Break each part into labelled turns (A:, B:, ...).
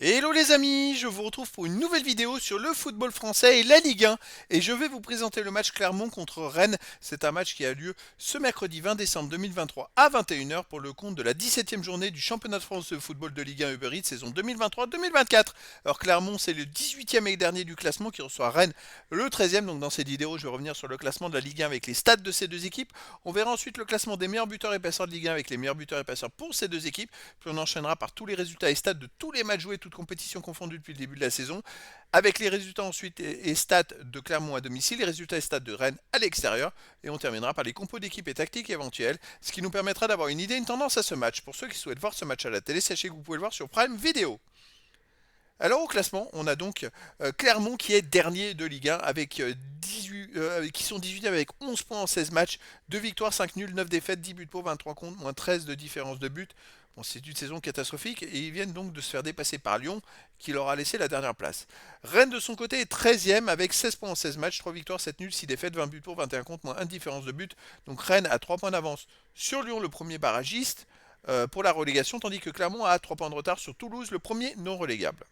A: Hello les amis, je vous retrouve pour une nouvelle vidéo sur le football français et la Ligue 1 et je vais vous présenter le match Clermont contre Rennes. C'est un match qui a lieu ce mercredi 20 décembre 2023 à 21 h pour le compte de la 17e journée du championnat de France de football de Ligue 1 Uber Eats saison 2023-2024. Alors Clermont c'est le 18e et dernier du classement qui reçoit Rennes le 13e. Donc dans cette vidéo je vais revenir sur le classement de la Ligue 1 avec les stats de ces deux équipes. On verra ensuite le classement des meilleurs buteurs et passeurs de Ligue 1 avec les meilleurs buteurs et passeurs pour ces deux équipes. Puis on enchaînera par tous les résultats et stats de tous les matchs joués, toutes compétitions confondues depuis le début de la saison, avec les résultats ensuite et stats de Clermont à domicile, les résultats et stats de Rennes à l'extérieur, et on terminera par les compos d'équipe et tactiques éventuelles, ce qui nous permettra d'avoir une idée, une tendance à ce match. Pour ceux qui souhaitent voir ce match à la télé, sachez que vous pouvez le voir sur Prime Video. Alors au classement, on a donc Clermont qui est dernier de Ligue 1 avec 18, qui sont 18 avec 11 points en 16 matchs, 2 victoires, 5 nuls, 9 défaites, 10 buts pour, 23 contre, moins 13 de différence de but. Bon, c'est une saison catastrophique et ils viennent donc de se faire dépasser par Lyon qui leur a laissé la dernière place. Rennes de son côté est 13e avec 16 points en 16 matchs, 3 victoires, 7 nuls, 6 défaites, 20 buts pour, 21 contre, moins 1 différence de but. Donc Rennes a 3 points d'avance sur Lyon, le premier barragiste, pour la relégation, tandis que Clermont a 3 points de retard sur Toulouse, le premier non relégable.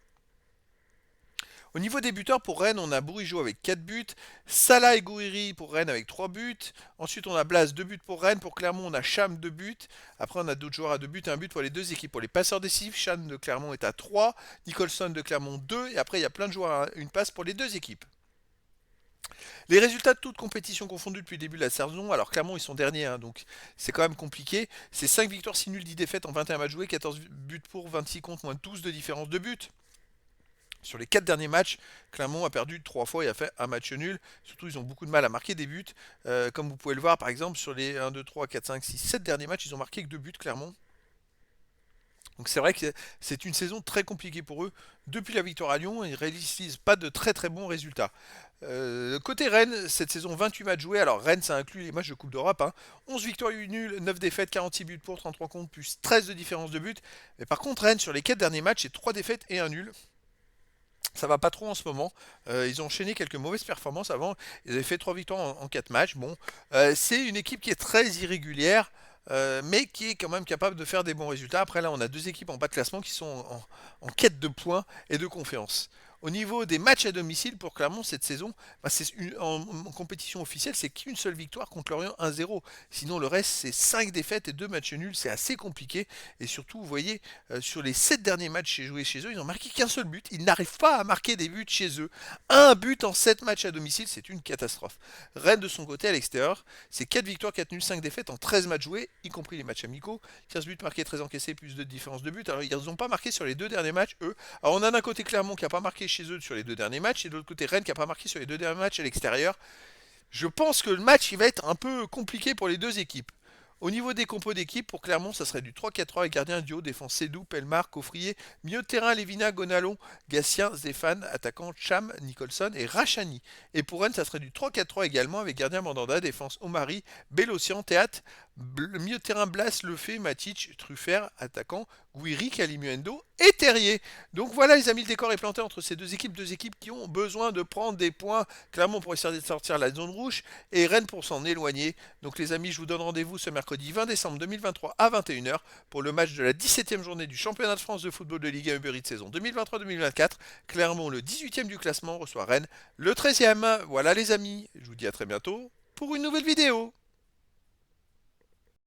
A: Au niveau des buteurs, pour Rennes, on a Bourigeaud avec 4 buts, Salah et Gouiri pour Rennes avec 3 buts. Ensuite, on a Blas, 2 buts pour Rennes. Pour Clermont, on a Cham, 2 buts. Après, on a d'autres joueurs à 2 buts et 1 but pour les deux équipes. Pour les passeurs décisifs, Chan de Clermont est à 3, Nicholson de Clermont 2. Et après, il y a plein de joueurs à une passe pour les deux équipes. Les résultats de toutes compétitions confondues depuis le début de la saison, alors Clermont ils sont derniers, hein, donc c'est quand même compliqué. C'est 5 victoires, 6 nuls, 10 défaites en 21 matchs joués, 14 buts pour, 26 contre, moins 12 de différence de but. Sur les 4 derniers matchs, Clermont a perdu 3 fois et a fait un match nul. Surtout, ils ont beaucoup de mal à marquer des buts. Comme vous pouvez le voir, par exemple, sur les 1, 2, 3, 4, 5, 6, 7 derniers matchs, ils ont marqué que 2 buts, Clermont. Donc c'est vrai que c'est une saison très compliquée pour eux. Depuis la victoire à Lyon, ils ne réalisent pas de très très bons résultats. Côté Rennes, cette saison 28 matchs joués. Alors Rennes, ça inclut les matchs de Coupe d'Europe, hein. 11 victoires, 8 nuls, 9 défaites, 46 buts pour, 33 contre, plus 13 de différence de but. Mais par contre, Rennes, sur les 4 derniers matchs, c'est 3 défaites et un nul. Ça va pas trop en ce moment. Ils ont enchaîné quelques mauvaises performances avant. Ils avaient fait 3 victoires en 4 matchs. Bon, c'est une équipe qui est très irrégulière, mais qui est quand même capable de faire des bons résultats. Après, là, on a deux équipes en bas de classement qui sont en quête de points et de confiance. Au niveau des matchs à domicile pour Clermont cette saison, bah, en compétition officielle, c'est qu'une seule victoire contre Lorient 1-0. Sinon, le reste, c'est 5 défaites et 2 matchs nuls. C'est assez compliqué. Et surtout, vous voyez, sur les 7 derniers matchs joués chez eux, ils n'ont marqué qu'un seul but. Ils n'arrivent pas à marquer des buts chez eux. Un but en 7 matchs à domicile, c'est une catastrophe. Rennes de son côté à l'extérieur, c'est 4 victoires, 4 nuls, 5 défaites en 13 matchs joués, y compris les matchs amicaux. 15 buts marqués, 13 encaissés, plus de différence de but. Alors ils n'ont pas marqué sur les 2 derniers matchs, eux. Alors on a d'un côté Clermont qui n'a pas marqué chez eux sur les 2 derniers matchs, et de l'autre côté Rennes qui n'a pas marqué sur les 2 derniers matchs à l'extérieur. Je pense que le match il va être un peu compliqué pour les deux équipes. Au niveau des compos d'équipe, pour Clermont, ça serait du 3-4-3 avec gardien duo, défense Sédou, Pelmar, Coffrier, milieu de terrain Lévina, Gonalon, Gatien, Stéphane, attaquant Cham, Nicholson et Rachani. Et pour Rennes, ça serait du 3-4-3 également avec gardien Mandanda, défense Omari, Bélocian, Théâtre, milieu de terrain Blas, Lefebvre, Matic, Truffert, attaquant Guiri, Calimuendo et Terrier. Donc voilà les amis, le décor est planté entre ces deux équipes qui ont besoin de prendre des points, Clermont pour essayer de sortir la zone rouge et Rennes pour s'en éloigner. Donc les amis, je vous donne rendez-vous ce mercredi 20 décembre 2023 à 21 h pour le match de la 17e journée du championnat de France de football de Ligue 1 Uber Eats saison 2023-2024. Clermont, le 18e du classement, reçoit Rennes, le 13e. Voilà les amis, je vous dis à très bientôt pour une nouvelle vidéo.